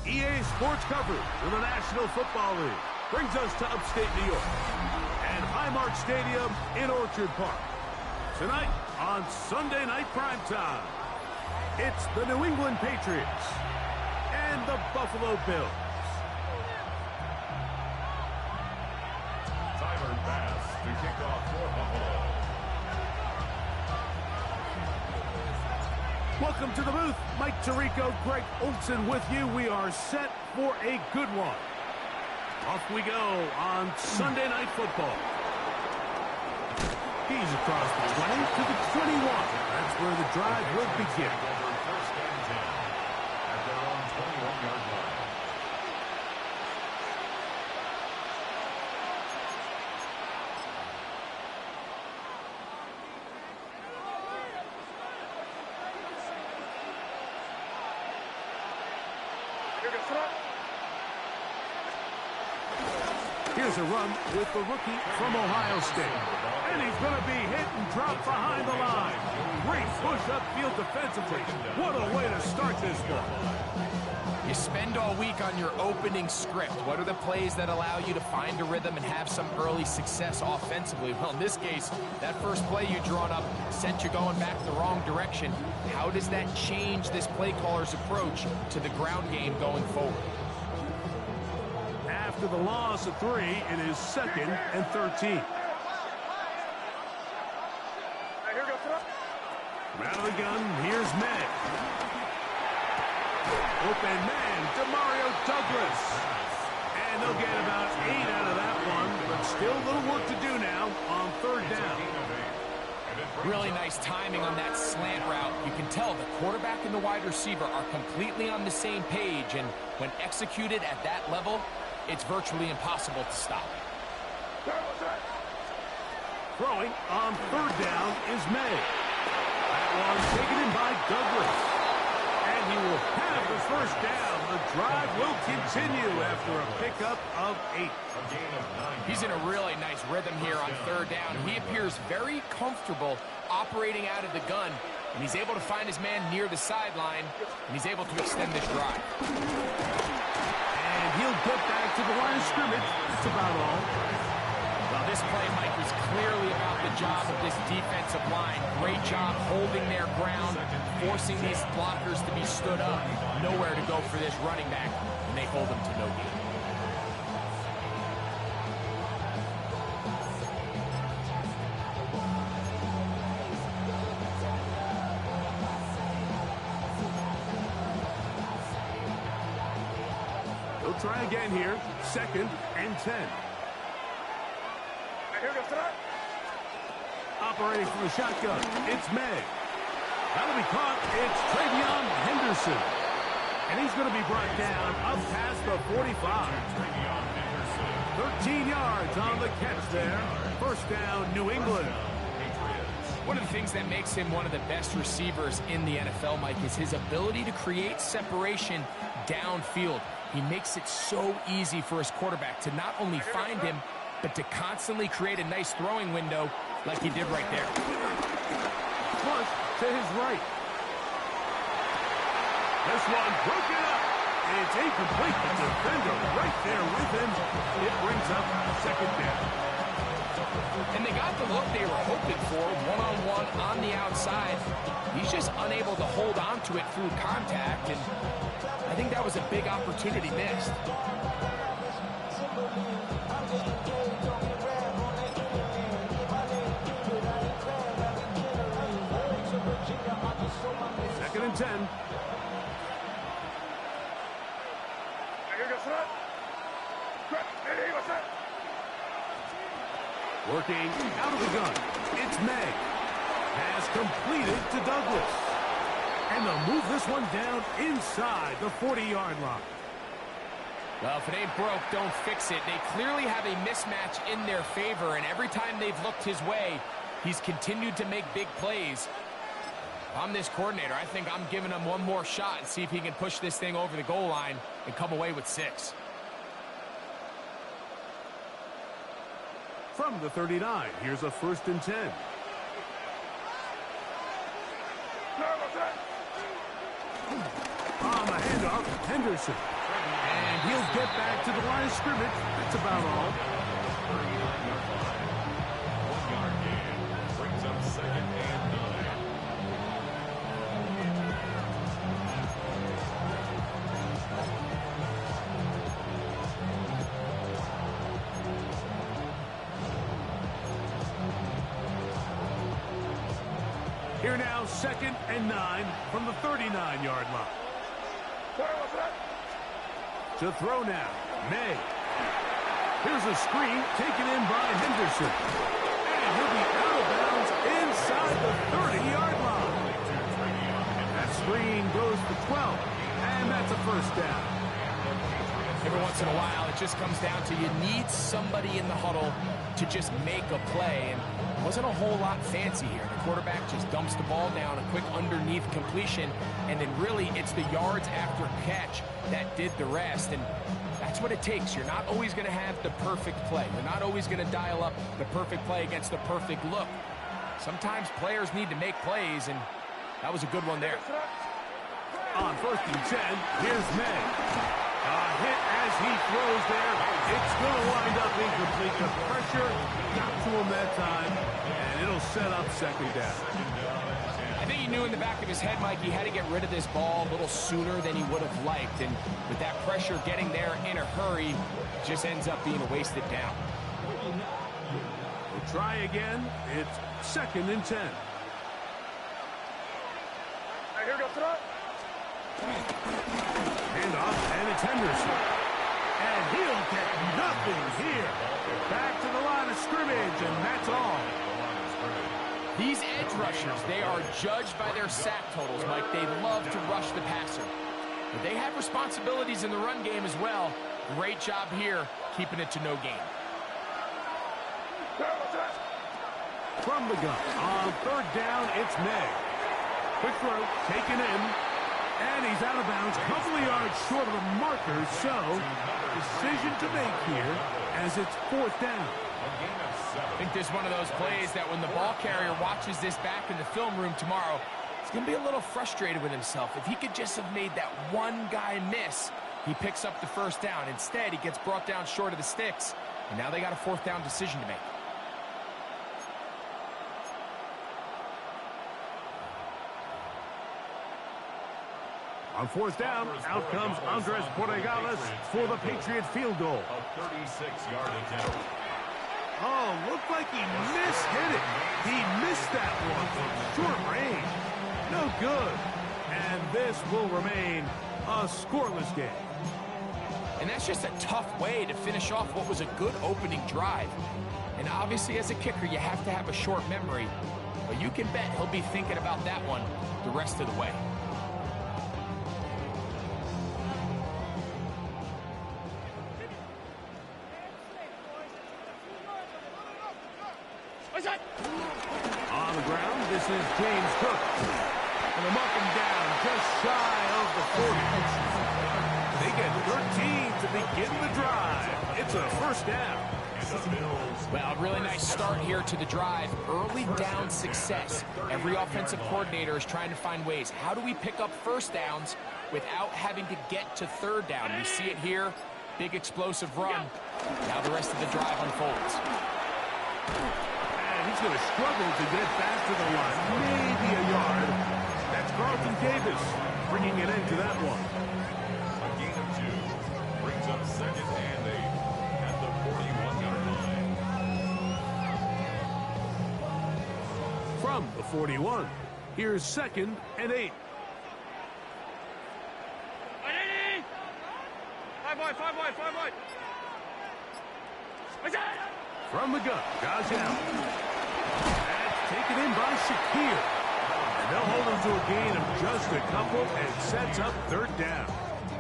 EA Sports coverage of the National Football League brings us to upstate New York and Highmark Stadium in Orchard Park. Tonight on Sunday Night Primetime, it's the New England Patriots and the Buffalo Bills. Timer pass to kick off for Buffalo. Welcome to the booth. Mike Tirico, Greg Olson with you. We are set for a good one. Off we go on Sunday Night Football. He's across the 20 to the 21. That's where the drive will begin. First and 10 at their own 21-yard line. Here's a run with the rookie from Ohio State. And he's going to be hit and dropped behind the line. Great push upfield defensively. What a way to start this one. You spend all week on your opening script. What are the plays that allow you to find a rhythm and have some early success offensively? Well, in this case, that first play you drawn up sent you going back the wrong direction. How does that change this play caller's approach to the ground game going forward? After the loss of 3, it is 2nd and 13. Out of the gun, here's May. Open man, Demario Douglas. And they'll get about 8 out of that one, but still a little work to do now on 3rd down. Really nice timing on that slant route. You can tell the quarterback and the wide receiver are completely on the same page, and when executed at that level, it's virtually impossible to stop. Throwing on 3rd down is May. That one taken in by Douglas. And he will have the first down. The drive will continue after a pickup of 8. He's in a really nice rhythm here on 3rd down. He appears very comfortable operating out of the gun, and he's able to find his man near the sideline, and he's able to extend this drive. And he'll get back to the line of scrimmage. That's about all. Well, this play, Mike, was clearly about the job of this defensive line. Great job holding their ground, forcing these blockers to be stood up. Nowhere to go for this running back, and they hold him to no gain. He'll try again here. 2nd and 10. Operating from the shotgun, it's May. That'll be caught. It's Travion Henderson. And he's going to be brought down up past the 45. 13 yards on the catch there. First down, New England. One of the things that makes him one of the best receivers in the NFL, Mike, is his ability to create separation downfield. He makes it so easy for his quarterback to not only find him, but to constantly create a nice throwing window like he did right there. Push to his right. This one broken up. It's incomplete. The defender right there with him. It brings up 2nd down. And they got the look they were hoping for, one-on-one on the outside. He's just unable to hold on to it through contact, and I think that was a big opportunity missed. Second and 10. Working out of the gun, it's May. Pass completed to Douglas. And they'll move this one down inside the 40-yard line. Well, if it ain't broke, don't fix it. They clearly have a mismatch in their favor, and every time they've looked his way, he's continued to make big plays. If I'm this coordinator, I think I'm giving him one more shot and see if he can push this thing over the goal line and come away with 6. From the 39, here's a 1st and 10. On the handoff, Henderson. And he'll get back to the line of scrimmage. That's about all. 1-yard gain brings up 2nd and 9. Here now, 2nd and 9 from the 39-yard line. To throw now, May. Here's a screen taken in by Henderson. And he'll be out of bounds inside the 30-yard line. That screen goes for 12, and that's a 1st down. Every once in a while, it just comes down to you need somebody in the huddle to just make a play. And it wasn't a whole lot fancy here. The quarterback just dumps the ball down, a quick underneath completion, and then really it's the yards after catch that did the rest. And that's what it takes. You're not always going to have the perfect play. You're not always going to dial up the perfect play against the perfect look. Sometimes players need to make plays, and that was a good one there. On 1st and 10, here's May. A hit as he throws there. It's going to wind up incomplete. The pressure got to him that time, and it'll set up 2nd down. I think he knew in the back of his head, Mike, he had to get rid of this ball a little sooner than he would have liked. And with that pressure getting there in a hurry, it just ends up being a wasted down. We'll try again. It's 2nd and 10. Here goes it. Handoff, and it's Henderson. And he'll get nothing here. Back to the line of scrimmage, and that's all. These edge rushers, they are judged by their sack totals, Mike. They love to rush the passer. But they have responsibilities in the run game as well. Great job here, keeping it to no gain. From the gun, on 3rd down, it's May. Quick throw, taken in. And he's out of bounds, a couple of yards short of the marker, so decision to make here as it's 4th down. I think this is one of those plays that when the ball carrier watches this back in the film room tomorrow, he's going to be a little frustrated with himself. If he could just have made that one guy miss, he picks up the 1st down. Instead, he gets brought down short of the sticks, and now they got a 4th down decision to make. On 4th down, out comes Andres Borregales for the Patriot field goal. A 36-yard attempt. Oh, looked like he mishit it. He missed that one from short range. No good. And this will remain a scoreless game. And that's just a tough way to finish off what was a good opening drive. And obviously, as a kicker, you have to have a short memory. But you can bet he'll be thinking about that one the rest of the way. On the ground, this is James Cook. And they'll mark him down just shy of the 40. They get 13 to begin the drive. It's a 1st down. Well, a really nice start here to the drive. Early down success. Every offensive coordinator is trying to find ways. How do we pick up 1st downs without having to get to 3rd down? We see it here. Big explosive run. Now the rest of the drive unfolds. And he's going to struggle to get back to the line. Maybe a yard. That's Carlton Davis bringing an end to that one. A gain of 2 brings up 2nd and 8 at the 41-yard line. From the 41, here's 2nd and 8. Five wide. From the gun, Josh Allen. That's taken in by Shakir. And they'll hold him to a gain of just a couple and sets up third down.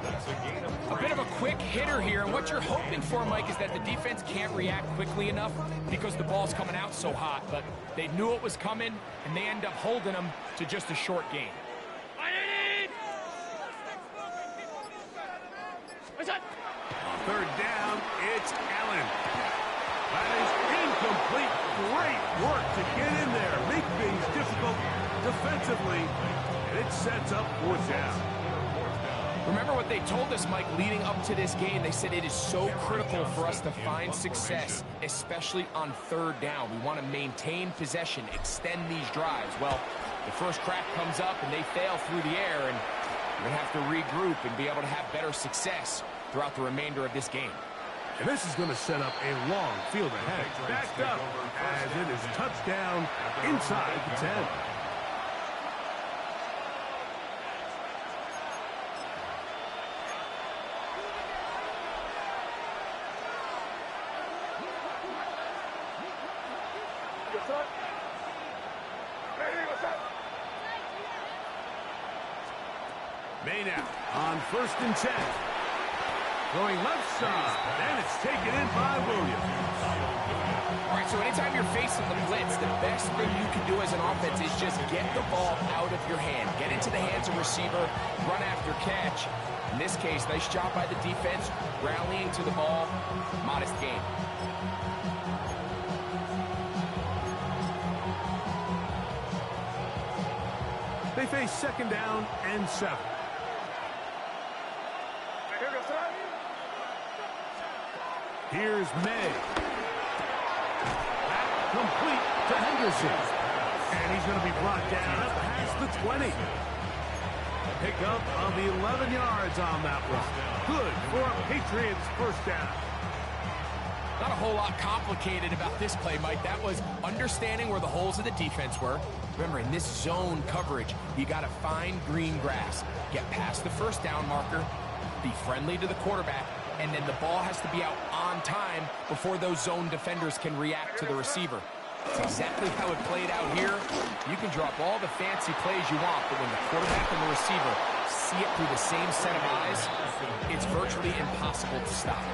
That's a gain of 3. A bit of a quick hitter here, and what you're hoping for, Mike, is that the defense can't react quickly enough because the ball's coming out so hot, but they knew it was coming, and they end up holding them to just a short gain. On third down, it's Allen. That is incomplete. Great work to get in there, make things difficult defensively, and it sets up fourth down. Remember what they told us, Mike, leading up to this game. They said it is so critical for us to find success, especially on third down. We want to maintain possession, extend these drives. Well, the first crack comes up, and they fail through the air, and we're going to have to regroup and be able to have better success throughout the remainder of this game. And this is going to set up a long field ahead. Backed up as it is touchdown inside the 10. May now on 1st and 10. Going left side, and it's taken in by Williams. All right, so anytime you're facing the blitz, the best thing you can do as an offense is just get the ball out of your hand. Get into the hands of receiver, run after catch. In this case, nice job by the defense, rallying to the ball, modest gain. They face 2nd down and 7. Here's May. That complete to Henderson. And he's going to be brought down past the 20. Pick up of 11 yards on that one. Good for a Patriots first down. Not a whole lot complicated about this play, Mike. That was understanding where the holes of the defense were. Remember, in this zone coverage, you got to find green grass. Get past the first down marker, be friendly to the quarterback, and then the ball has to be out on time before those zone defenders can react to the receiver. It's exactly how it played out here. You can drop all the fancy plays you want, but when the quarterback and the receiver see it through the same set of eyes, it's virtually impossible to stop.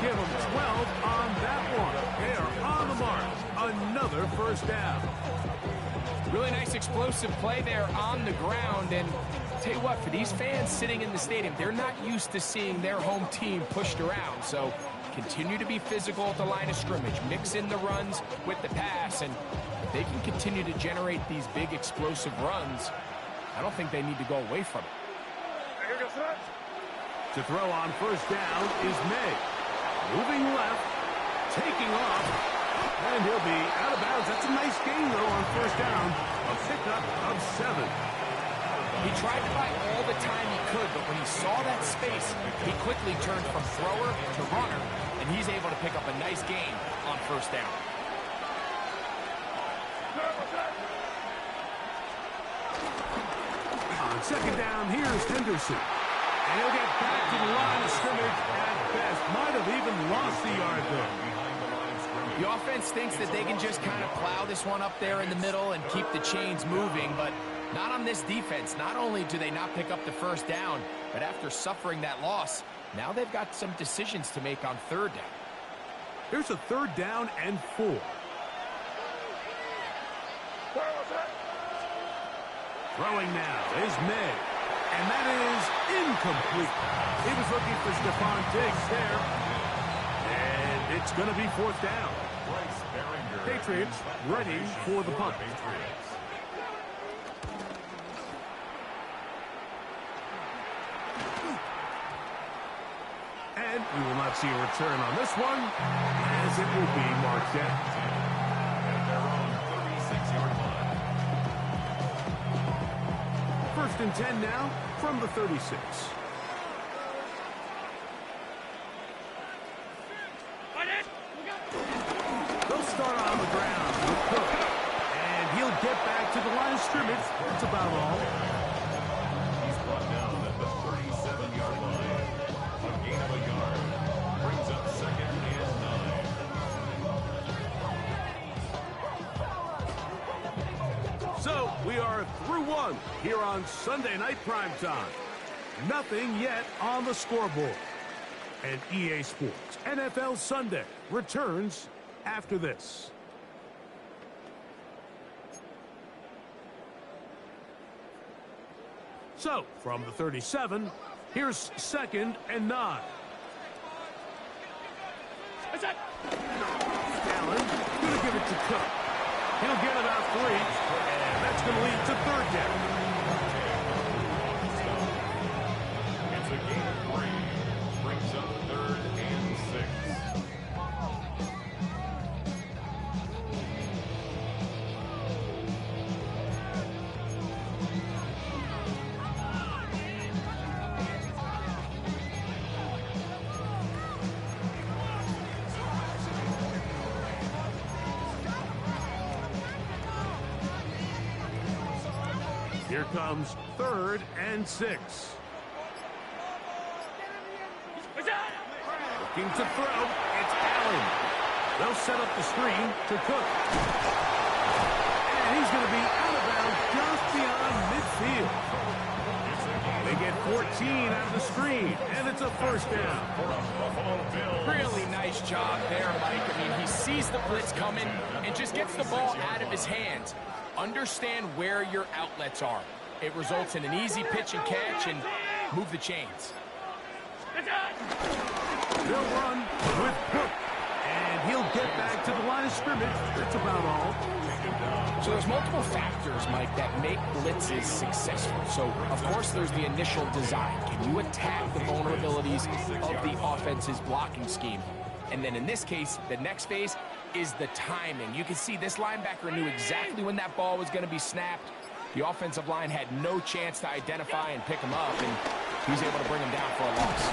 Give them 12 on that one. They are on the mark. Another first down. Really nice explosive play there on the ground, and tell you what, for these fans sitting in the stadium, they're not used to seeing their home team pushed around, so continue to be physical at the line of scrimmage, mix in the runs with the pass, and if they can continue to generate these big explosive runs, I don't think they need to go away from it. To throw on first down is May. Moving left, taking off, and he'll be out of bounds. That's a nice gain, though, on first down. A pickup of 7. He tried to buy all the time he could, but when he saw that space, he quickly turned from thrower to runner, and he's able to pick up a nice gain on first down. On 2nd down, here's Henderson. And he'll get back to the line of scrimmage at best. Might have even lost the yard, though. The offense thinks that they can just kind of plow this one up there in the middle and keep the chains moving, but not on this defense. Not only do they not pick up the first down, but after suffering that loss, now they've got some decisions to make on third down. Here's a 3rd down and 4. Throwing now is May. And that is incomplete. He was looking for Stephon Diggs there. And it's going to be 4th down. Patriots ready for the punt. And we will not see a return on this one, as it will be marked down. At their own 36-yard line. 1st and 10 now from the 36. They'll start on the ground with Cook. And he'll get back to the line of scrimmage. That's about all. He's brought down at the 37-yard line. A gain of a yard. 1 here on Sunday Night Primetime. Nothing yet on the scoreboard. And EA Sports NFL Sunday returns after this. So, from the 37, here's 2nd and 9. Allen going to give it to Cook. He'll get about 3, and that's going to lead to 3rd down. It's a gain of 3. Brings up 3rd and 6. Here comes 3rd and 6. Looking to throw. It's Allen. They'll set up the screen to Cook. And he's going to be out of bounds just beyond midfield. They get 14 out of the screen, and it's a 1st down. Really nice job there, Mike. I mean, he sees the blitz coming and just gets the ball out of his hands. Understand where your outlets are. It results in an easy pitch and catch and move the chains. They'll run with Cook, and he'll get back to the line of scrimmage. That's about all. So there's multiple factors, Mike, that make blitzes successful. So, of course, there's the initial design. Can you attack the vulnerabilities of the offense's blocking scheme? And then in this case, the next phase is the timing. You can see this linebacker knew exactly when that ball was going to be snapped. The offensive line had no chance to identify and pick him up, and he was able to bring him down for a loss.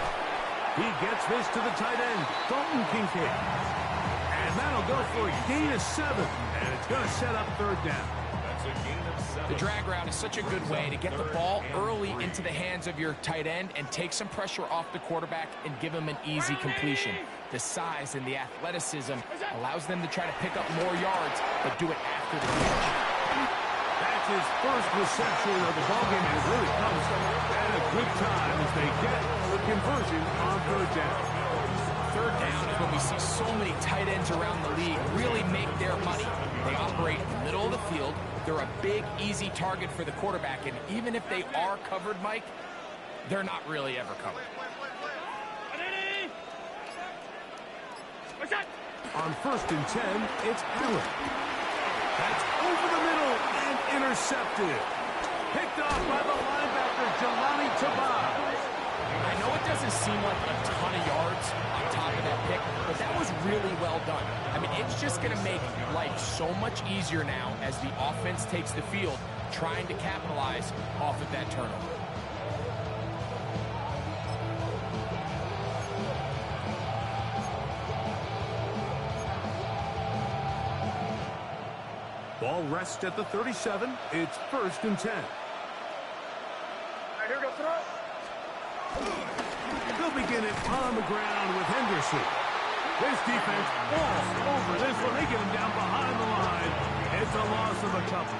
He gets this to the tight end, Dalton Kincaid. And that'll go for a gain of 7, and it's going to set up 3rd down. That's a gain of 7. The drag route is such a good way to get the ball early into the hands of your tight end and take some pressure off the quarterback and give him an easy completion. The size and the athleticism allows them to try to pick up more yards, but do it after the catch. That's his first reception of the ballgame, and it really comes at a good time as they get the conversion on 3rd down. 3rd down is when we see so many tight ends around the league really make their money. They operate in the middle of the field. They're a big, easy target for the quarterback, and even if they are covered, Mike, they're not really ever covered. On 1st and 10, it's Allen. That's over the middle and intercepted. Picked off by the linebacker, Jelani Tabaj. I know it doesn't seem like a ton of yards on top of that pick, but that was really well done. I mean, it's just going to make life so much easier now as the offense takes the field, trying to capitalize off of that turnover. Ball rests at the 37. It's 1st and 10. Here we go, throw. They'll begin it on the ground with Henderson. This defense all over this one. They get him down behind the line. It's a loss of a couple.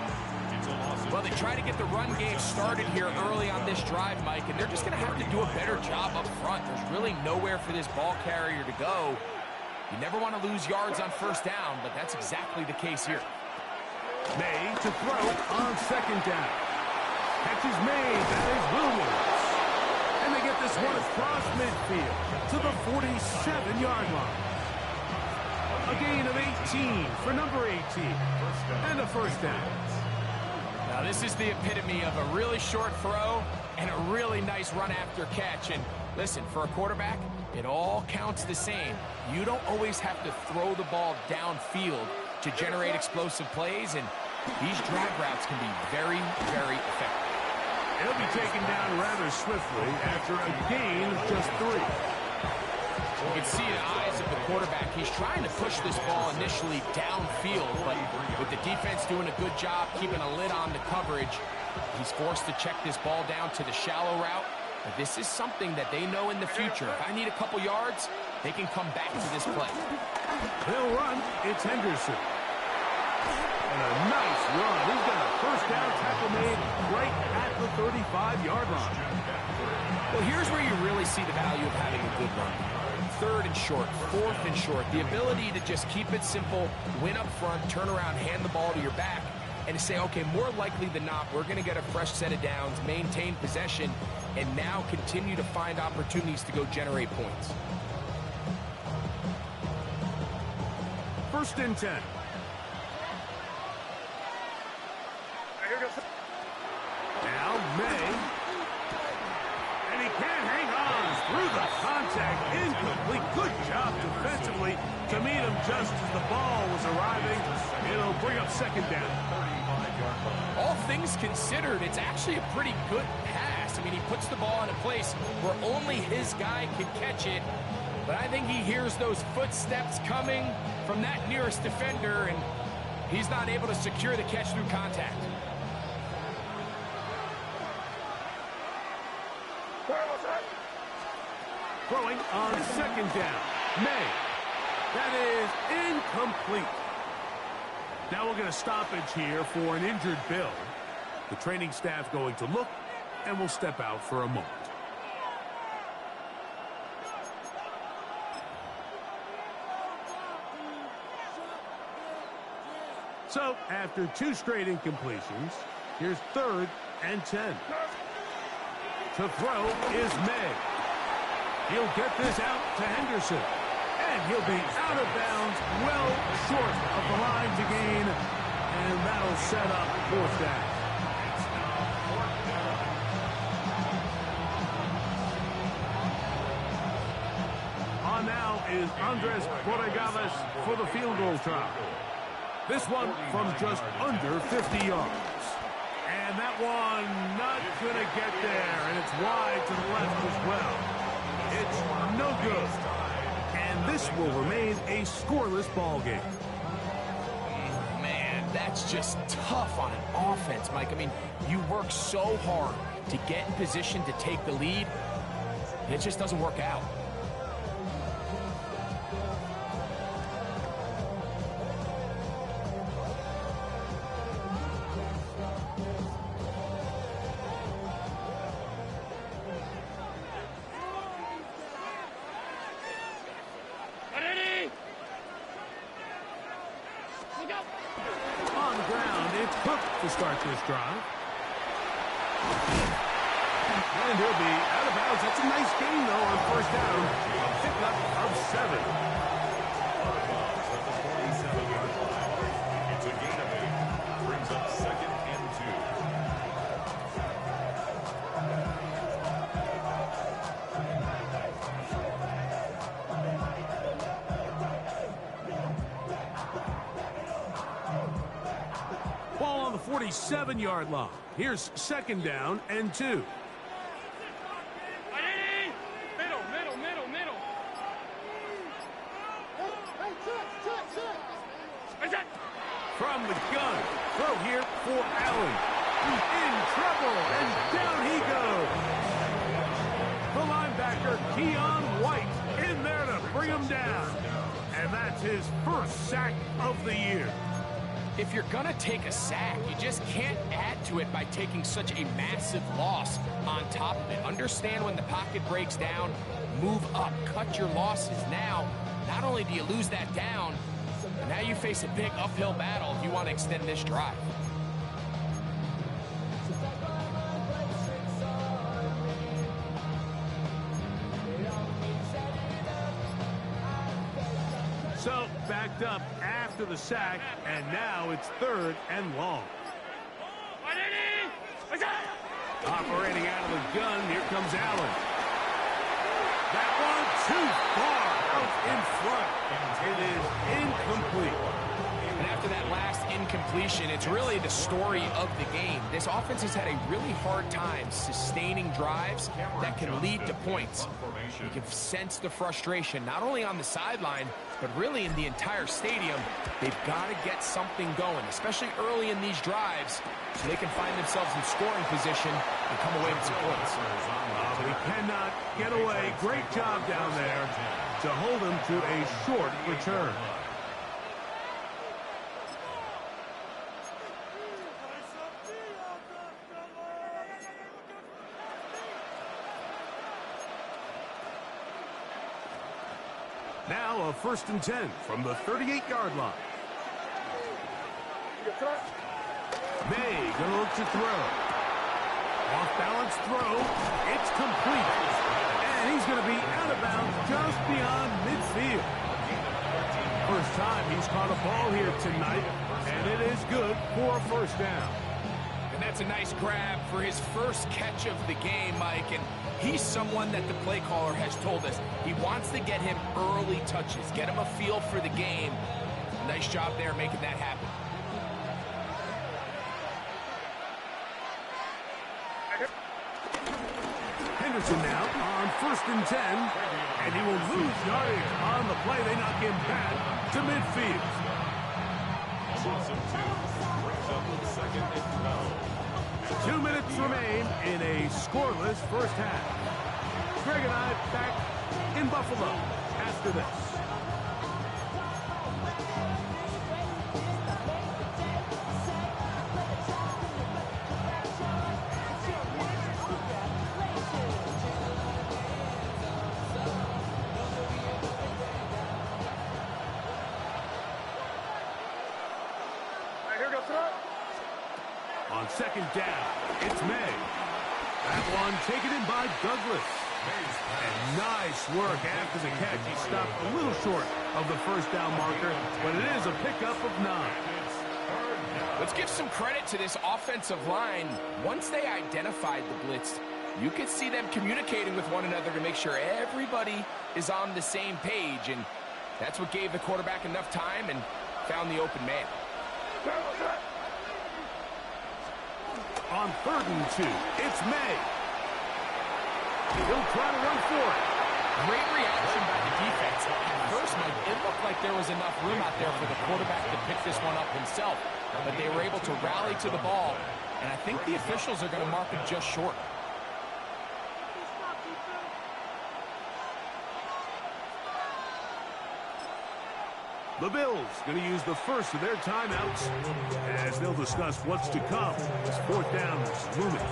Well, they try to get the run game started here early on this drive, Mike, and they're just going to have to do a better job up front. There's really nowhere for this ball carrier to go. You never want to lose yards on 1st down, but that's exactly the case here. May to throw on 2nd down. Catch is made. That is Williams. And they get this one across midfield to the 47-yard line. A gain of 18 for number 18. And a 1st down. Now, this is the epitome of a really short throw and a really nice run after catch. And listen, for a quarterback, it all counts the same. You don't always have to throw the ball downfield to generate explosive plays, and these drag routes can be very, very effective. He'll be taken down rather swiftly after a gain of just 3. You can see the eyes of the quarterback. He's trying to push this ball initially downfield, but with the defense doing a good job keeping a lid on the coverage, he's forced to check this ball down to the shallow route. But this is something that they know in the future. If I need a couple yards, they can come back to this play. They'll run. It's Henderson. And a nice run. He's got a first down tackle made right at the 35-yard line. Well, here's where you really see the value of having a good run. 3rd and short, 4th and short. The ability to just keep it simple, win up front, turn around, hand the ball to your back, and to say, okay, more likely than not, we're going to get a fresh set of downs, maintain possession, and now continue to find opportunities to go generate points. 1st and 10. Now May. And he can't hang on through the contact. Incomplete. Good job defensively to meet him just as the ball was arriving. It'll bring up 2nd down. All things considered, it's actually a pretty good pass. I mean, he puts the ball in a place where only his guy can catch it. But I think he hears those footsteps coming from that nearest defender, and he's not able to secure the catch through contact. Throwing on 2nd down. May. That is incomplete. Now we'll get a stoppage here for an injured Bill. The training staff going to look, and we'll step out for a moment. So, after 2 straight incompletions, here's 3rd and 10. To throw is May. He'll get this out to Henderson. And he'll be out of bounds, well short of the line to gain. And that'll set up 4th down. On now is Andres Borregales for the field goal try. This one from just under 50 yards. And that one not going to get there. And it's wide to the left as well. It's no good. And this will remain a scoreless ball game. Man, that's just tough on an offense, Mike. I mean, you work so hard to get in position to take the lead, and it just doesn't work out. To start this drive. And he'll be out of bounds. That's a nice gain, though, on 1st down. A pickup of 7. It's a gain of 8. Brings up 2nd and 2. Ball on the 47-yard line. Here's 2nd down and 2. From the gun. Throw here for Allen. He's in trouble, and down he goes. The linebacker, Keon White, in there to bring him down. And that's his 1st sack of the year. If you're going to take a sack, you just can't add to it by taking such a massive loss on top of it. Understand when the pocket breaks down, move up, cut your losses. Now, not only do you lose that down, but now you face a big uphill battle if you want to extend this drive. So, backed up after the sack, and now it's 3rd and long. Operating out of the gun, here comes Allen. That one too far out in front. It is incomplete. And after that last incompletion, it's really the story of the game. This offense has had a really hard time sustaining drives that can lead to points. You can sense the frustration, not only on the sideline, but really in the entire stadium. They've got to get something going, especially early in these drives, so they can find themselves in scoring position and come away with some points. We cannot get away. Great job down there to hold him to a short return. Now a 1st and 10 from the 38-yard line. May gonna look to throw. Off-balance throw. It's complete. And he's gonna be out of bounds just beyond midfield. First time he's caught a ball here tonight, and it is good for a 1st down. And that's a nice grab for his first catch of the game, Mike. And he's someone that the play caller has told us he wants to get him early touches, get him a feel for the game. Nice job there making that happen. Henderson now on 1st and 10, and he will lose yardage on the play. They knock him back to midfield. Loss of 2 brings up 2nd and 12. 2 minutes remain in a scoreless 1st half. Greg and I back in Buffalo after this. On 2nd down, it's May. That one taken in by Douglas. And nice work after the catch. He stopped a little short of the 1st down marker, but it is a pickup of 9. Let's give some credit to this offensive line. Once they identified the blitz, you could see them communicating with one another to make sure everybody is on the same page. And that's what gave the quarterback enough time and found the open man. On 3rd and 2, it's May. He'll try to run for it. Great reaction by the defense. At first, Mike, it looked like there was enough room out there for the quarterback to pick this one up himself. But they were able to rally to the ball, and I think the officials are going to mark him just short. The Bills going to use the first of their timeouts as they'll discuss what's to come as 4th down is looming.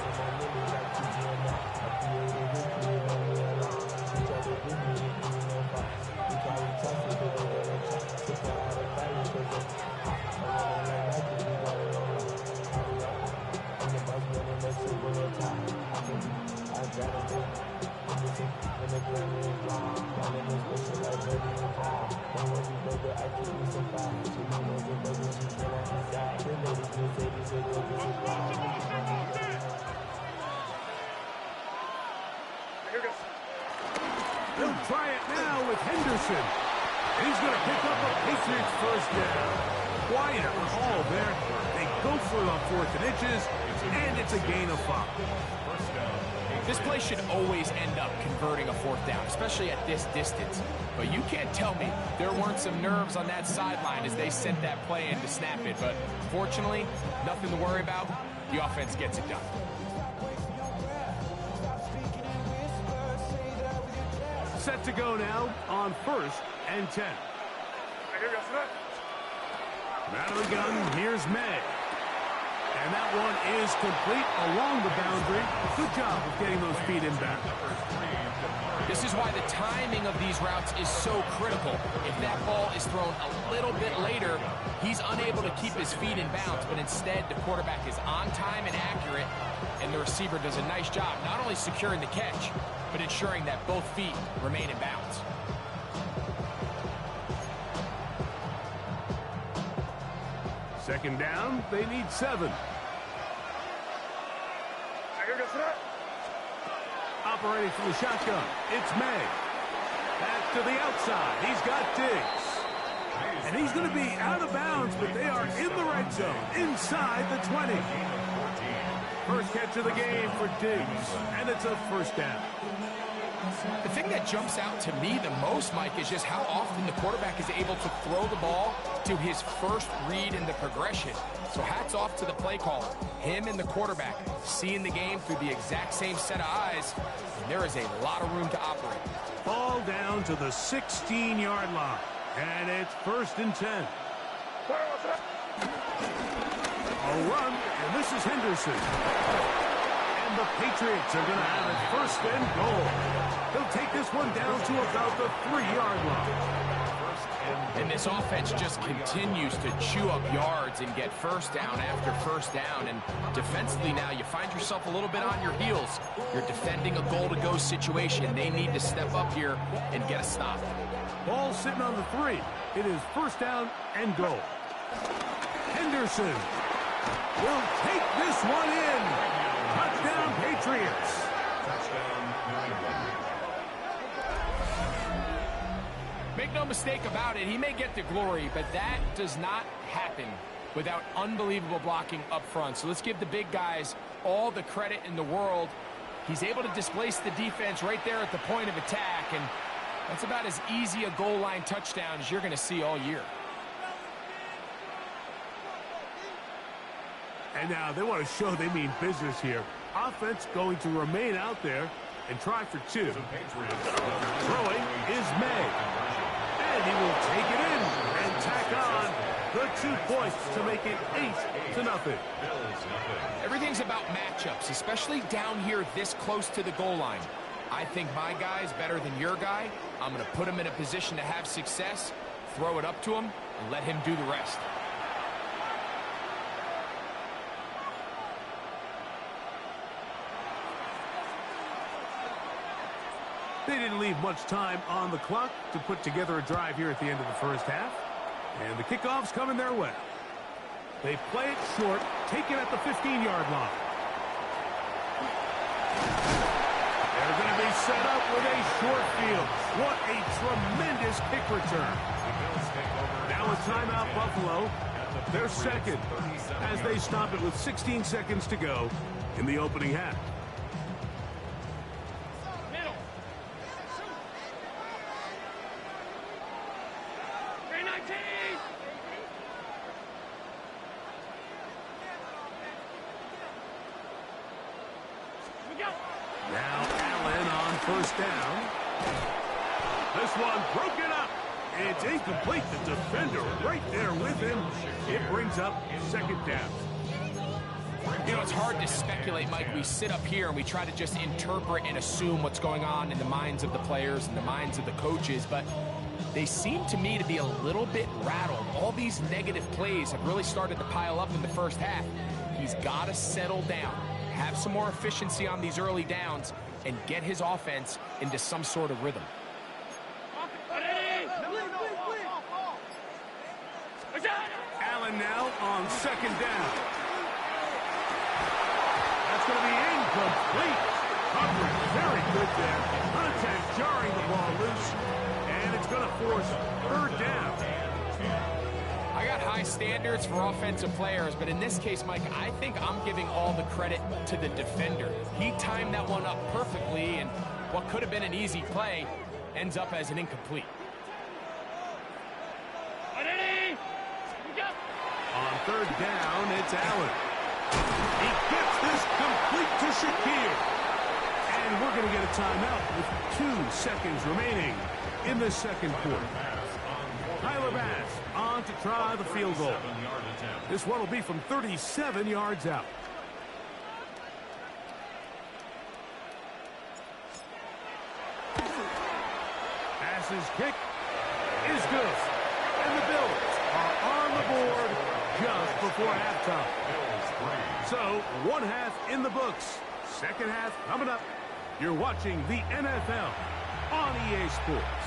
They'll try it now with Henderson. He's going to pick up a Patriots 1st down. Quiet call there. They go for it on 4th and inches, and it's a gain of 5. This play should always end up converting a 4th down, especially at this distance. But you can't tell me there weren't some nerves on that sideline as they sent that play in to snap it. But fortunately, nothing to worry about. The offense gets it done. Set to go now on 1st and 10. Out of the gun, here's May. And that one is complete along the boundary. Good job of getting those feet in back. This is why the timing of these routes is so critical. If that ball is thrown a little bit later, he's unable to keep his feet in bounds, but instead the quarterback is on time and accurate, and the receiver does a nice job not only securing the catch, but ensuring that both feet remain in bounds. Second down, they need 7. Operating from the shotgun, it's May. Back to the outside, he's got Diggs. And he's going to be out of bounds, but they are in the red zone, inside the 20. First catch of the game for Diggs, and it's a 1st down. The thing that jumps out to me the most, Mike, is just how often the quarterback is able to throw the ball to his first read in the progression. So hats off to the play caller. Him and the quarterback seeing the game through the exact same set of eyes, and there is a lot of room to operate. Ball down to the 16-yard line, and it's 1st and 10. A run, and this is Henderson. And the Patriots are going to have it first and goal. They'll take this one down to about the 3-yard line. And this offense just continues to chew up yards and get first down after first down. And defensively now, you find yourself a little bit on your heels. You're defending a goal-to-go situation. They need to step up here and get a stop. Ball sitting on the 3. It is first down and goal. Henderson will take this one in. Touchdown, Patriots. Touchdown, New England. Make no mistake about it, he may get the glory, but that does not happen without unbelievable blocking up front. So let's give the big guys all the credit in the world. He's able to displace the defense right there at the point of attack, and that's about as easy a goal line touchdown as you're going to see all year. And now they want to show they mean business here. Offense going to remain out there and try for 2. Throwing is May. And he will take it in and tack on the 2 points to make it 8-0. Everything's about matchups, especially down here this close to the goal line. I think my guy's better than your guy. I'm going to put him in a position to have success, throw it up to him, and let him do the rest. They didn't leave much time on the clock to put together a drive here at the end of the first half. And the kickoff's coming their way. They play it short, take it at the 15-yard line. They're going to be set up with a short field. What a tremendous kick return. Now a timeout, Buffalo. They're second as they stop it with 16 seconds to go in the opening half. Now Allen on first down. This one broken up. It's incomplete. The defender right there with him. It brings up second down. You know, it's hard to speculate, Mike. We sit up here and we try to just interpret and assume what's going on in the minds of the players and the minds of the coaches, but they seem to me to be a little bit rattled. All these negative plays have really started to pile up in the first half. He's got to settle down, have some more efficiency on these early downs, and get his offense into some sort of rhythm. Allen now on second down. That's going to be incomplete. Coverage very good there. Contact jarring the ball loose. And it's going to force third down. I got high standards for offensive players, but in this case, Mike, I think I'm giving all the credit to the defender. He timed that one up perfectly, and what could have been an easy play ends up as an incomplete. On third down, it's Allen. He gets this complete to Shakir. And we're going to get a timeout with 2 seconds remaining in the second quarter. Tyler Bass on to try the field goal. This one will be from 37 yards out. Pass's kick is good. And the Bills are on the board just before halftime. So, one half in the books. Second half coming up. You're watching the NFL on EA Sports.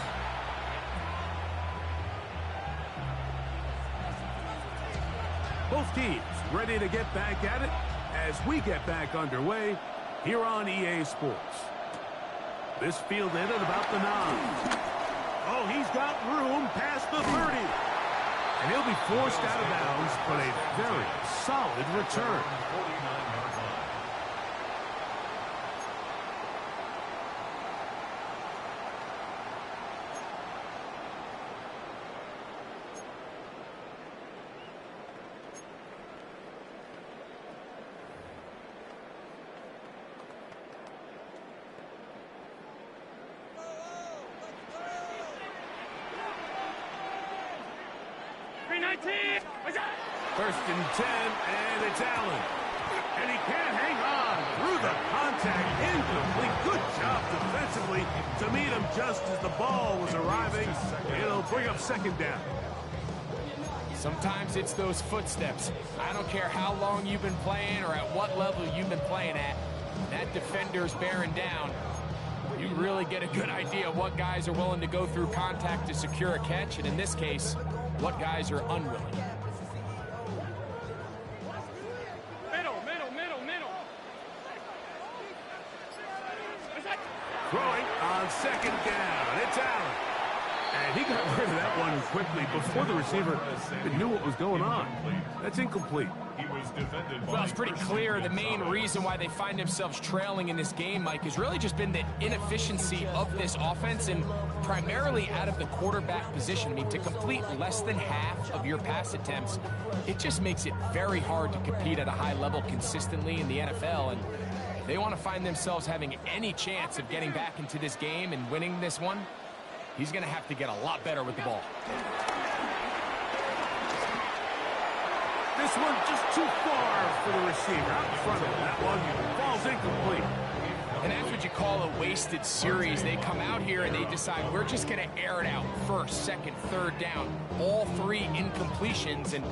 Both teams ready to get back at it as we get back underway here on EA Sports. This field in at about the 9. Oh, he's got room past the 30. And he'll be forced out of bounds, but a very solid return. First and 10, and it's Allen. And he can't hang on. through the contact, incomplete. Good job defensively to meet him just as the ball was arriving. It'll bring up second down. Sometimes it's those footsteps. I don't care how long you've been playing or at what level you've been playing at. That defender's bearing down. You really get a good idea of what guys are willing to go through contact to secure a catch, and in this case, what guys are unwilling. Middle. Throwing on second down. It's Allen. And he got rid of that one quickly before the receiver even knew what was going on. That's incomplete. He was defended by Well, it's pretty clear the main reason why they find themselves trailing in this game, Mike, has really just been the inefficiency of this offense and primarily out of the quarterback position. I mean, to complete less than half of your pass attempts, it just makes it very hard to compete at a high level consistently in the NFL. And if they want to find themselves having any chance of getting back into this game and winning this one, he's going to have to get a lot better with the ball. This one just too far for the receiver. Out in front of him. That one falls incomplete. And that's what you call a wasted series. They come out here and they decide we're just going to air it out. First, second, third down. All three incompletions. And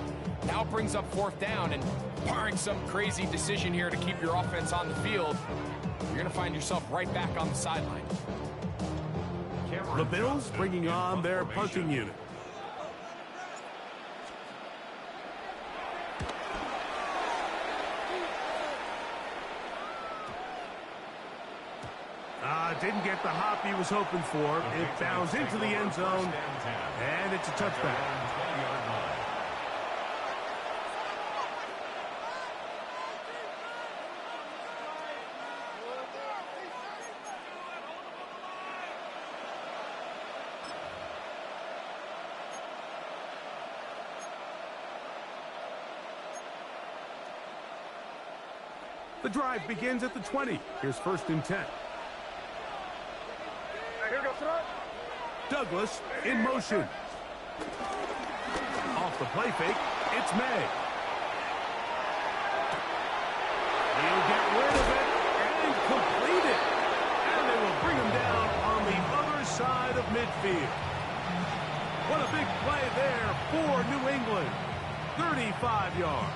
now it brings up fourth down. And barring some crazy decision here to keep your offense on the field, you're going to find yourself right back on the sideline. The Bills bringing on their punting unit. Didn't get the hop he was hoping for. It bounds into the end zone, and it's a touchback. The drive begins at the 20. Here's 1st and 10. Here goes throw. Douglas in motion. Off the play fake, it's May. He'll get rid of it and complete it. And they will bring him down on the other side of midfield. What a big play there for New England. 35 yards.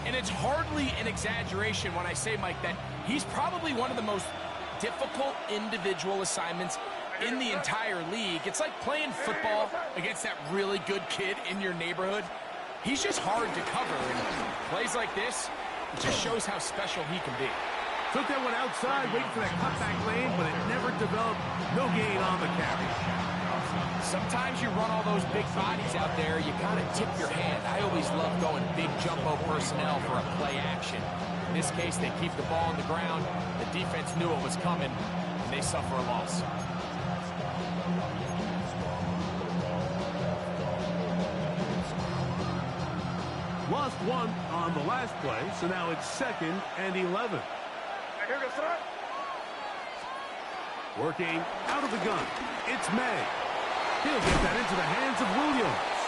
And it's hardly an exaggeration when I say, Mike, that he's probably one of the most difficult individual assignments in the entire league. It's like playing football against that really good kid in your neighborhood. He's just hard to cover, and plays like this, it just shows how special he can be. Took that one outside, waiting for that cutback lane, but it never developed. No gain on the carry. Sometimes you run all those big bodies out there, you gotta tip your hand. I always love going big jumbo personnel for a play action. In this case, they keep the ball on the ground. The defense knew it was coming, and they suffer a loss. Lost one on the last play, so now it's 2nd and 11. Here goes throw. Working out of the gun, it's May. He'll get that into the hands of Williams.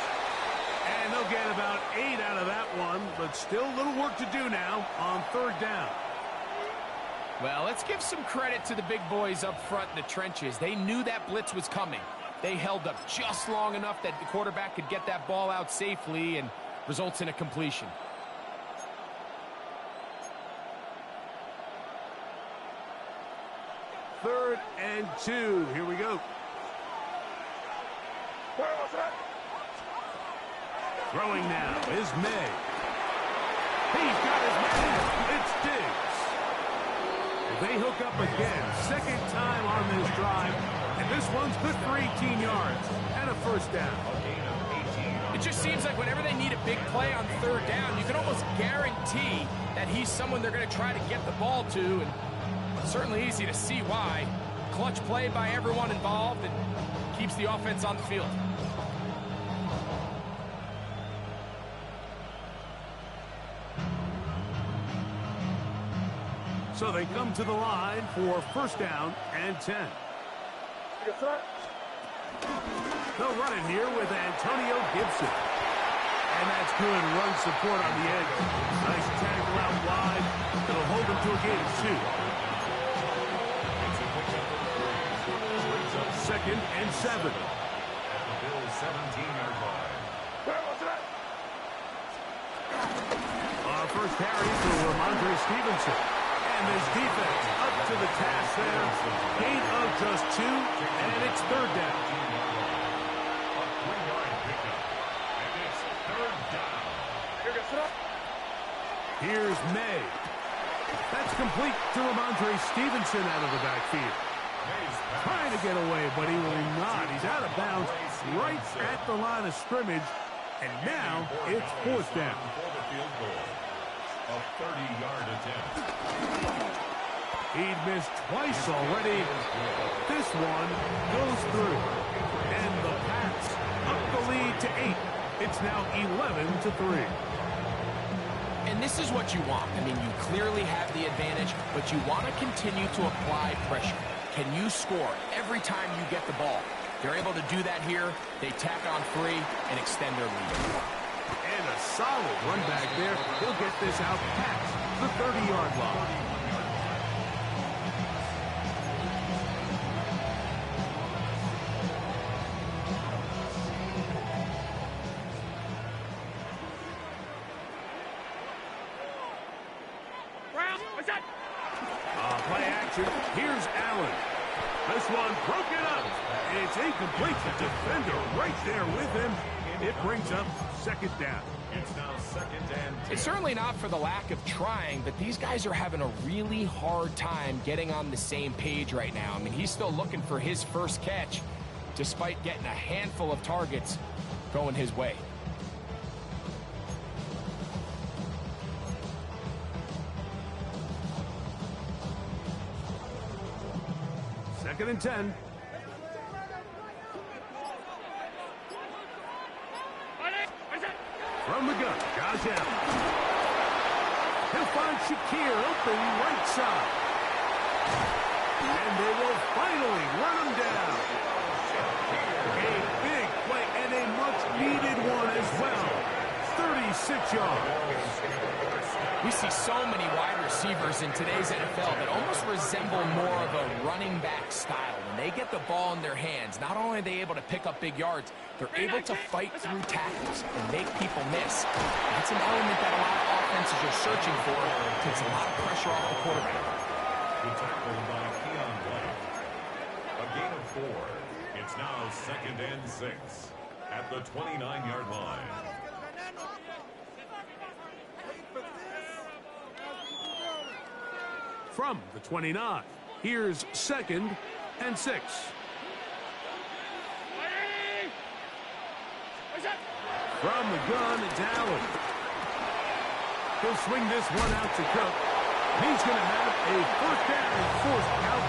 And they'll get about 8 out of that one, but still a little work to do now on 3rd down. Well, let's give some credit to the big boys up front in the trenches. They knew that blitz was coming. They held up just long enough that the quarterback could get that ball out safely and results in a completion. Third and 2. Here we go. Throwing now is May. He's got his man. It's Diggs. They hook up again. 2nd time on this drive. And this one's good for 18 yards and a 1st down. It just seems like whenever they need a big play on 3rd down, you can almost guarantee that he's someone they're going to try to get the ball to. And it's certainly easy to see why. Clutch play by everyone involved and keeps the offense on the field. So they come to the line for 1st down and 10. They'll run it here with Antonio Gibson. And that's good run support on the edge. Nice tackle out wide. It'll hold them to a gain of 2. It's a pickup of 3. Brings up Second and 7. at the Bills' 17-yard line. First carry for Ramondre Stevenson. And this defense up to the task there. Gain of just 2, and it's third down. A 3-yard pickup. And it's third down. Here's May. That's complete to Ramondre Stevenson out of the backfield. Trying to get away, but he will not. He's out of bounds right at the line of scrimmage. And now it's fourth down. For the field goal. A 30-yard attempt. He'd missed twice already. This one goes through. And the Pats up the lead to 8. It's now 11-3. And this is what you want. I mean, you clearly have the advantage, but you want to continue to apply pressure. Can you score every time you get the ball? They're able to do that here. They tack on 3 and extend their lead. And a solid run back there. He'll get this out past the 30-yard line. Play action. Here's Allen. This one broken up. It's incomplete. The defender right there with him. It brings up second down. It's now second and 10. It's certainly not for the lack of trying, but these guys are having a really hard time getting on the same page right now. I mean, he's still looking for his first catch, despite getting a handful of targets going his way. Second and 10. From the gun, Josh Allen. He'll find Shakir open right side. And they will finally run him down. A big play and a much-needed one as well. 36 yards. We see so many wide receivers in today's NFL that almost resemble more of a running back style. When they get the ball in their hands, not only are they able to pick up big yards, they're able to fight through tackles and make people miss. That's an element that a lot of offenses are searching for. It takes a lot of pressure off the quarterback. Good tackle by Keon White. A gain of 4. It's now second and 6 at the 29-yard line. From the 29, here's second and 6. From the gun, it's Allen. He'll swing this one out to Cook. He's going to have a first down and forced out.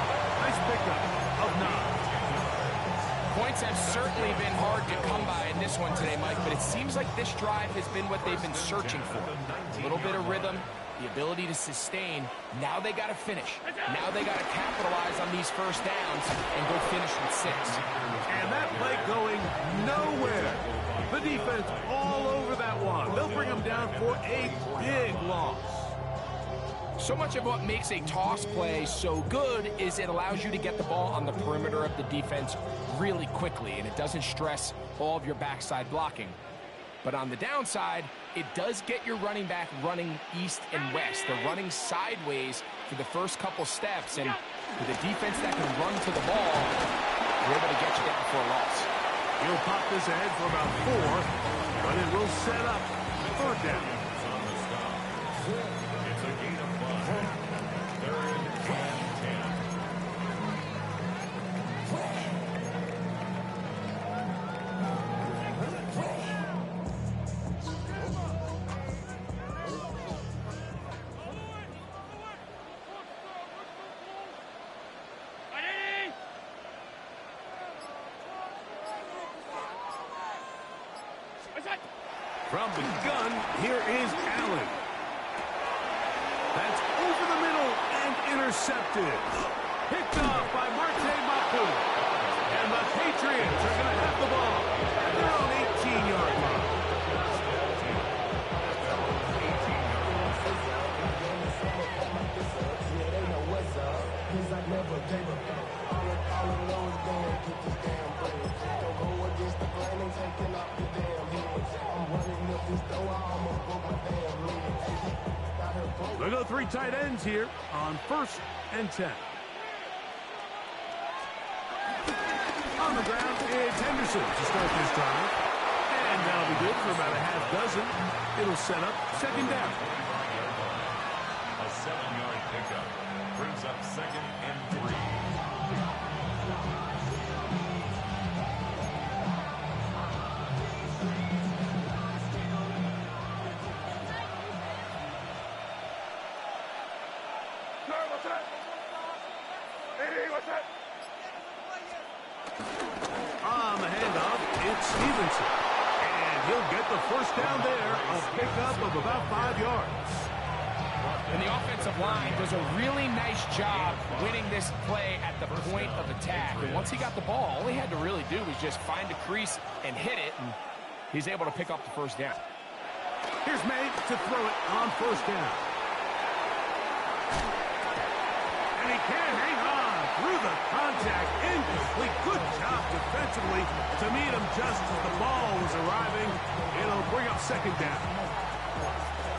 Nice pickup of 9. Points have certainly been hard to come by in this one today, Mike, but it seems like this drive has been what they've been searching for. A little bit of rhythm, the ability to sustain. Now they got to finish. Now they got to capitalize on these first downs and go finish with 6. And that play going nowhere. The defense all over that one. They'll bring them down for a big loss. So much of what makes a toss play so good is it allows you to get the ball on the perimeter of the defense really quickly, and it doesn't stress all of your backside blocking. But on the downside, it does get your running back running east and west. They're running sideways for the first couple steps, and with a defense that can run to the ball, they're able to get you down for a loss. He'll pop this ahead for about 4, but it will set up third down. It's a gain of 5. Third and 10. From the gun, here is Allen. That's over the middle and intercepted. Picked off by Marte Mapu. And the Patriots are going to have the ball at their own 18-yard line. go three tight ends here on 1st and 10. On the ground, it's Henderson to start this drive. And that'll be good for about a half dozen. It'll set up 2nd down. A 7-yard pickup brings up 2nd and 3. On the handoff, it's Stevenson. And he'll get the 1st down there, a pickup of about 5 yards. And the offensive line does a really nice job winning this play at the point of attack. And once he got the ball, all he had to really do was just find a crease and hit it, and he's able to pick up the 1st down. Here's May to throw it on 1st down. And he can't hang on through the contact. Incomplete. Good job defensively to meet him just as the ball was arriving. It'll bring up 2nd down.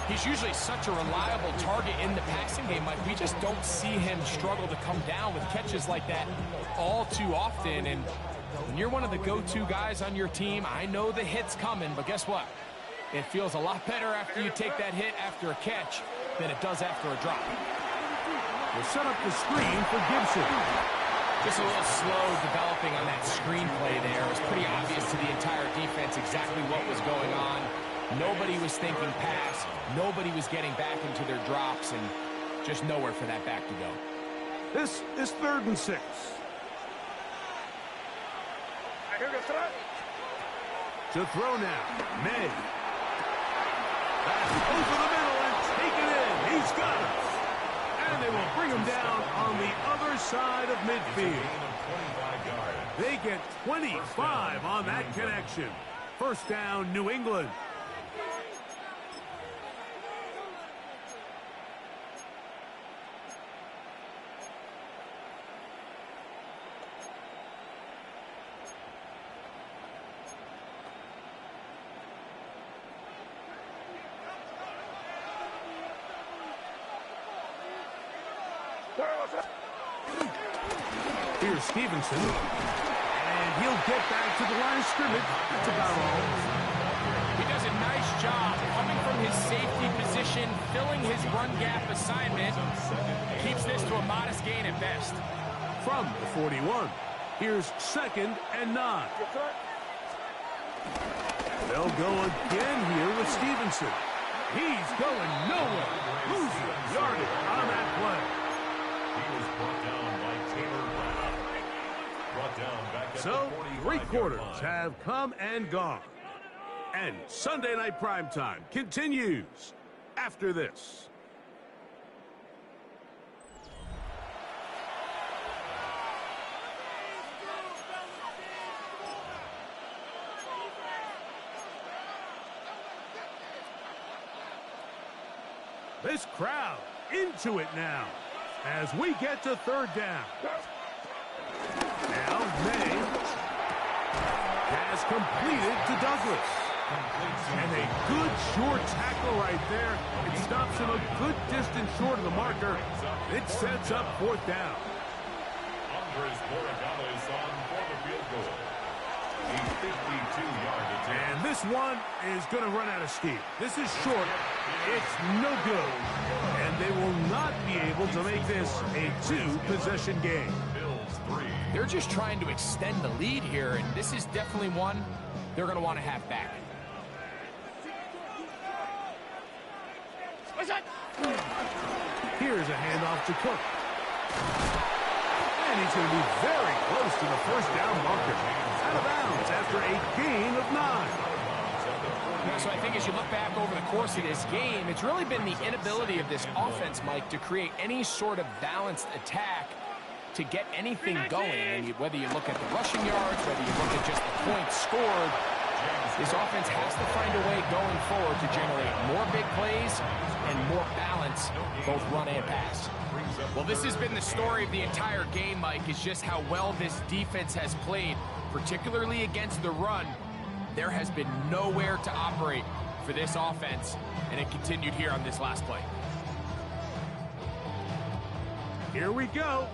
He's usually such a reliable target in the passing game, Mike. We just don't see him struggle to come down with catches like that all too often. And when you're one of the go-to guys on your team, I know the hit's coming, but guess what? It feels a lot better after you take that hit after a catch than it does after a drop. We'll set up the screen for Gibson. Just a little slow developing on that screen play there. It was pretty obvious to the entire defense exactly what was going on. Nobody was thinking pass. Nobody was getting back into their drops, and just nowhere for that back to go. This is 3rd and 6. To throw now, May. That's over the middle and taken in. He's got it. And they will bring him down on the other side of midfield. They get 25 on that connection. 1st down, New England. Here's Stevenson, and he'll get back to the line of scrimmage. That's about all. He does a nice job coming from his safety position, filling his run gap assignment. Keeps this to a modest gain at best. From the 41, here's 2nd and 9. They'll go again here with Stevenson. He's going nowhere. Losing yardage on that play. He was brought down by Taylor Brown. Brought down back at So, the 3 45-yard quarters line. have come and gone. And Sunday Night Primetime continues after this. This crowd into it now as we get to 3rd down. Now May has completed to Douglas. And a good short tackle right there. It stops him a good distance short of the marker. It sets up 4th down. Andres Borregales on for the field goal. A 52-yard attempt. And this one is going to run out of steam. This is short. It's no good. And they will not be able to make this a 2-possession game. Bills 3. They're just trying to extend the lead here, and this is definitely one they're going to want to have back. Here's a handoff to Cook. And he's going to be very close to the 1st down marker. Out of bounds after a gain of 9. Yeah, so I think as you look back over the course of this game, it's really been the inability of this offense, Mike, to create any sort of balanced attack to get anything going. And whether you look at the rushing yards, whether you look at just the points scored, this offense has to find a way going forward to generate more big plays and more balance, both run and pass. Well, this has been the story of the entire game, Mike, is just how well this defense has played, particularly against the run. There has been nowhere to operate for this offense, and it continued here on this last play. Here we go.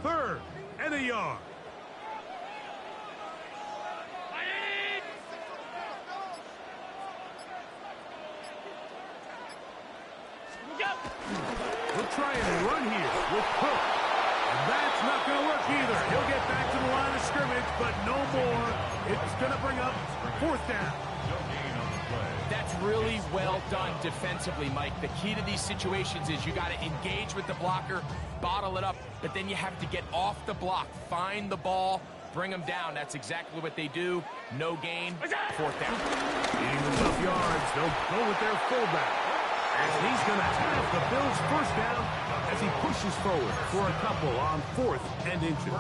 3rd and a yard. We'll try and run here with Cook. And that's not going to work either. He'll get back to the line of scrimmage, but no more. It's going to bring up 4th down. That's really well done defensively, Mike. The key to these situations is you got to engage with the blocker, bottle it up, but then you have to get off the block, find the ball, bring them down. That's exactly what they do. No gain, 4th down. Needing the tough yards, they'll go with their fullback. And he's going to have the Bills' 1st down as he pushes forward for a couple on 4th and inches.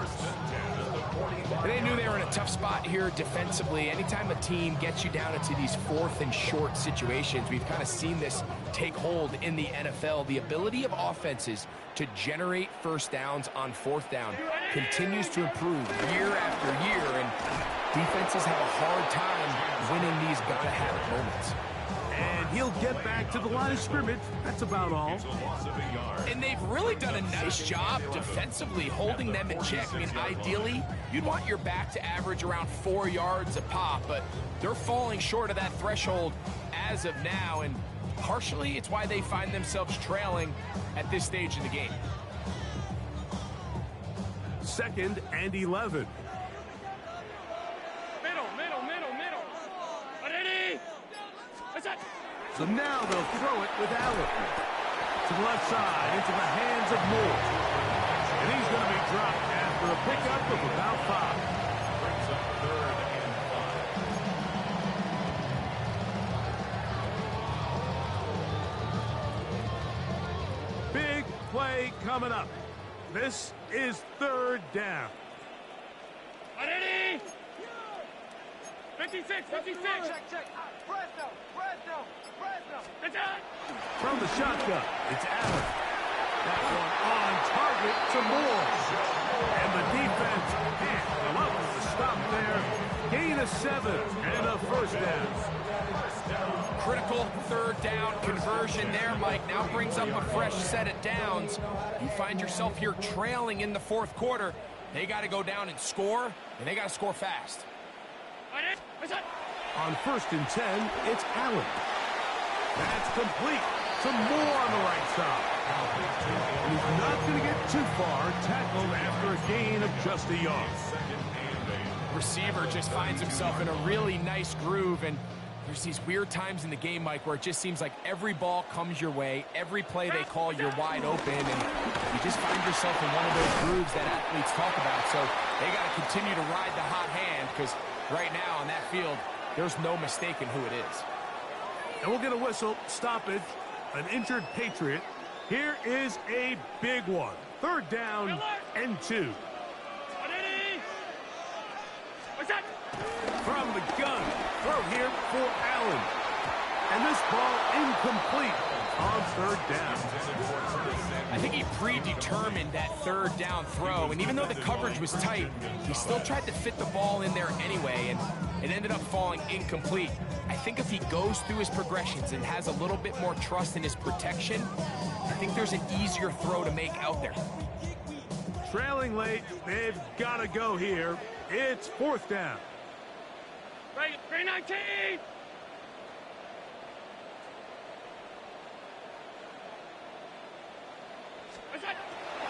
They knew they were in a tough spot here defensively. Anytime a team gets you down into these 4th and short situations, we've kind of seen this take hold in the NFL. The ability of offenses to generate 1st downs on 4th down continues to improve year after year, and defenses have a hard time winning these gotta-have it moments. And he'll get back to the line of scrimmage. That's about all. And they've really done a nice job defensively holding them in check. I mean, ideally, you'd want your back to average around 4 yards a pop, but they're falling short of that threshold as of now, and partially it's why they find themselves trailing at this stage in the game. 2nd and 11. So now they'll throw it with Allen. To the left side, into the hands of Moore. And he's going to be dropped after a pickup of about 5. Brings up 3rd and 5. Big play coming up. This is 3rd down. 56. Check. From the shotgun, it's Allen. That one on target to Moore. And the defense can't love the stop there. Gain of 7 and a 1st down. Critical 3rd down conversion there, Mike. Now brings up a fresh set of downs. You find yourself here trailing in the 4th quarter. They got to go down and score, and they got to score fast. On 1st and 10, it's Allen. That's complete. Some more on the right side. And he's not going to get too far. Tackled after a gain of just a yard. Receiver just finds himself in a really nice groove, and there's these weird times in the game, Mike, where it just seems like every ball comes your way. Every play they call, you're wide open, and you just find yourself in one of those grooves that athletes talk about. So they got to continue to ride the hot hand, because right now on that field, there's no mistaking who it is. And we'll get a whistle, stoppage, an injured Patriot. Here is a big one. 3rd down and 2. From the gun, throw here for Allen. And this ball incomplete on 3rd down. I think he predetermined that 3rd down throw, and even though the coverage was tight, he still tried to fit the ball in there anyway, and it ended up falling incomplete. I think if he goes through his progressions and has a little bit more trust in his protection, I think there's an easier throw to make out there. Trailing late, they've got to go here. It's 4th down. 319.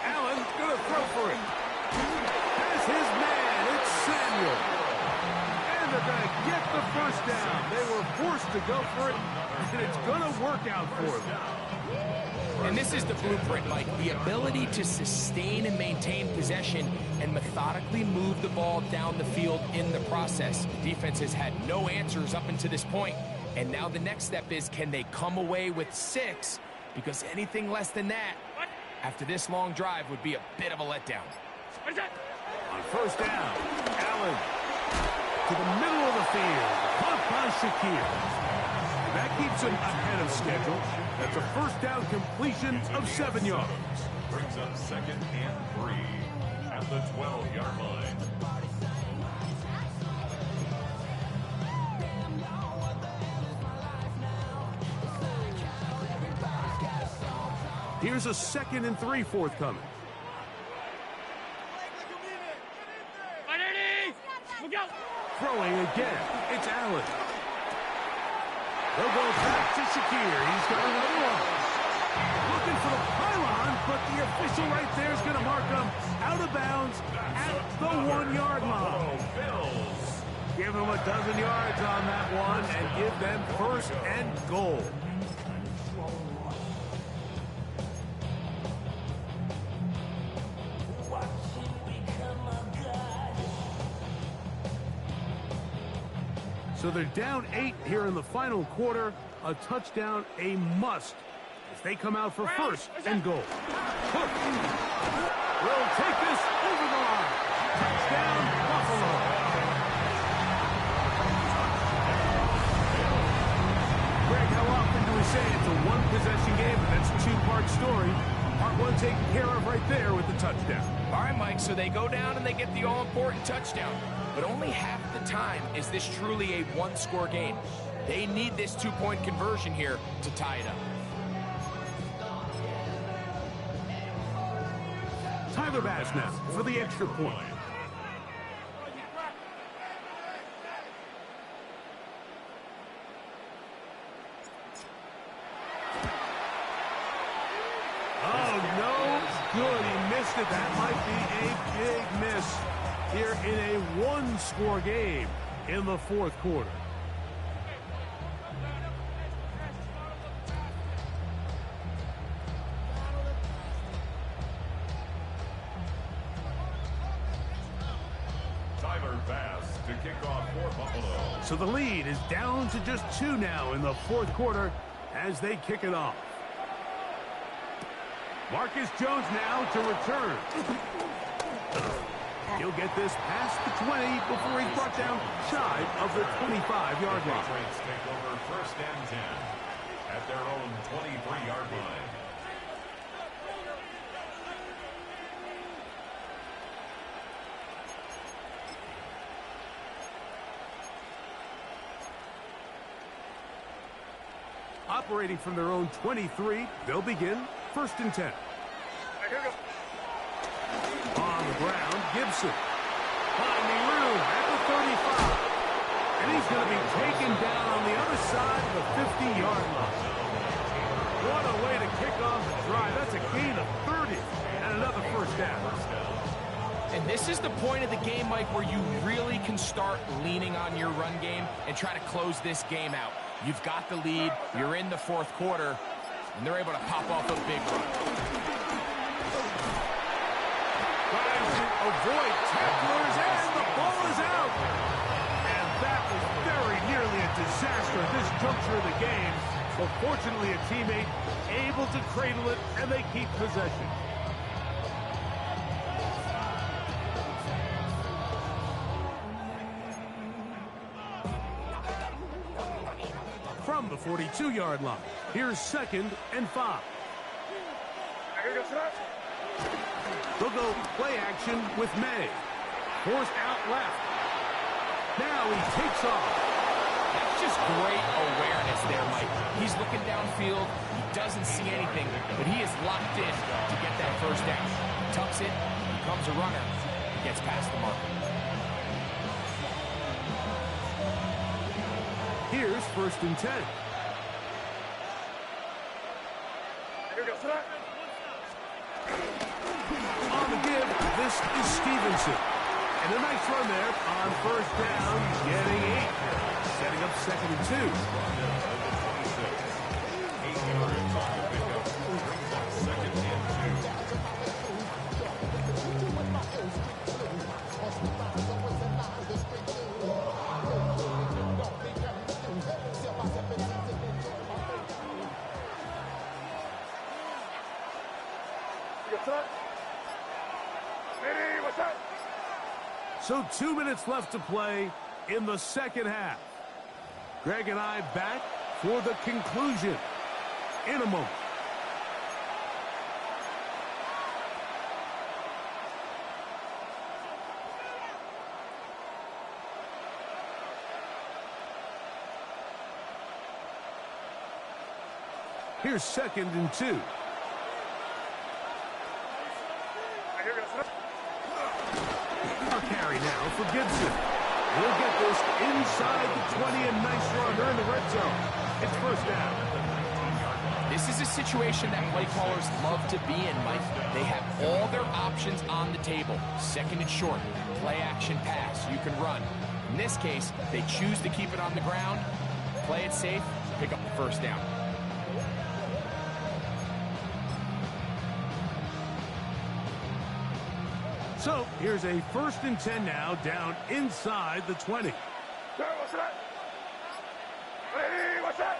Allen's going to throw for it. Has his man. It's Samuel. And they're going to get the 1st down. They were forced to go for it, and it's going to work out for them. And this is the blueprint, Mike. The ability to sustain and maintain possession and methodically move the ball down the field in the process. The defense has had no answers up until this point. And now the next step is, can they come away with 6? Because anything less than that, after this long drive, would be a bit of a letdown. On 1st down, Allen to the middle of the field. Caught by Shakir. That keeps him ahead of schedule. That's a 1st down completion of 7 yards. Brings up 2nd and 3 at the 12-yard line. Here's a 2nd and 3 forthcoming. Throwing again. It's Allen. They'll go back to Shakir. He's got another one. Looking for the pylon, but the official right there is going to mark him out of bounds at the 1-yard line. Give them a dozen yards on that one and give them first and goal. So they're down 8 here in the final quarter. A touchdown, a must, as they come out for first and goal. Cook will take this over the line. Touchdown, Buffalo. Greg, how often do we say it's a one-possession game, but that's a two-part story? Part one taken care of right there with the touchdown. All right, Mike, so they go down and they get the all-important touchdown. But only half the time is this truly a one-score game. They need this two-point conversion here to tie it up. Tyler Bass now for the extra point. Oh, no good. He missed it. That might be a big miss here in a one-score game in the fourth quarter. Tyler Bass to kick off for Buffalo. So the lead is down to just 2 now in the fourth quarter as they kick it off. Marcus Jones now to return. He'll get this past the 20 before he's brought down shy of the 25-yard line. Patriots take over first and 10 at their own 23-yard line. Operating from their own 23, they'll begin first and 10. On the ground, Gibson finding room at the 35. And he's going to be taken down on the other side of the 50-yard line. What a way to kick off the drive. That's a gain of 30 and another first down. And this is the point of the game, Mike, where you really can start leaning on your run game and try to close this game out. You've got the lead, you're in the fourth quarter, and they're able to pop off a big run. Trying to avoid tacklers, and the ball is out. And that was very nearly a disaster at this juncture of the game. But fortunately, a teammate able to cradle it, and they keep possession. From the 42-yard line, here's second and 5. They'll go play action with May. Forced out left. Now he takes off. That's just great awareness there, Mike. He's looking downfield. He doesn't see anything, but he is locked in to get that first down. Tucks it, becomes a runner, and gets past the marker. Here's first and 10. On the give, this is Stevenson. And a nice run there on first down, getting 8. Setting up second and 2. 8 yards on the pickup. Brings up second and 2. So 2 minutes left to play in the second half. Greg and I back for the conclusion in a moment. Here's second and 2. A carry now for Gibson. He'll get this inside the 20, and nice run. They're in the red zone. It's first down. This is a situation that play callers love to be in, Mike. They have all their options on the table. Second and short, play action pass, you can run. In this case, they choose to keep it on the ground, play it safe, pick up the first down. So here's a 1st and 10 now, down inside the 20. What's that? Hey, what's that?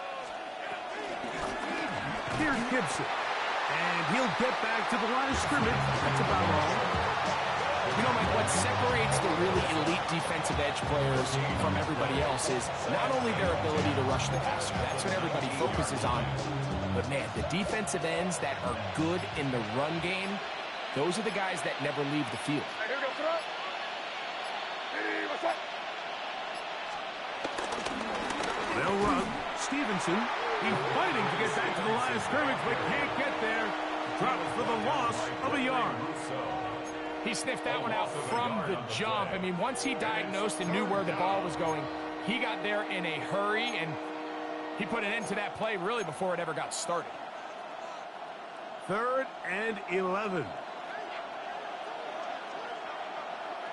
Here's Gibson. And he'll get back to the line of scrimmage. That's about all. You know, Mike, what separates the really elite defensive edge players from everybody else is not only their ability to rush the passer. That's what everybody focuses on. But, man, the defensive ends that are good in the run game, those are the guys that never leave the field. Hey, here we go, throw. Hey, what's that? They'll run. Stevenson, he's fighting to get back to the line of scrimmage, but can't get there. Drops for the loss of a yard. He sniffed that one out from the jump. I mean, once he diagnosed and knew where the ball was going, he got there in a hurry, and he put an end to that play really before it ever got started. 3rd and 11.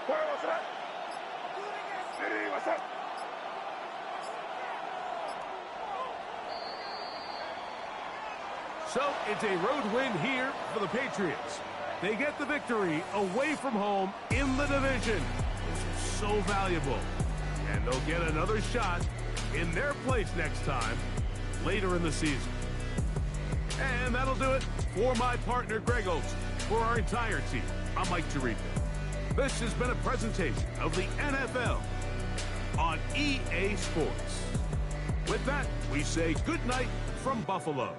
What's that? Hey, what's that? So it's a road win here for the Patriots. They get the victory away from home in the division, which is so valuable. And they'll get another shot in their place next time, later in the season. And that'll do it for my partner, Greg Olson. For our entire team, I'm Mike Tirico. This has been a presentation of the NFL on EA Sports. With that, we say good night from Buffalo.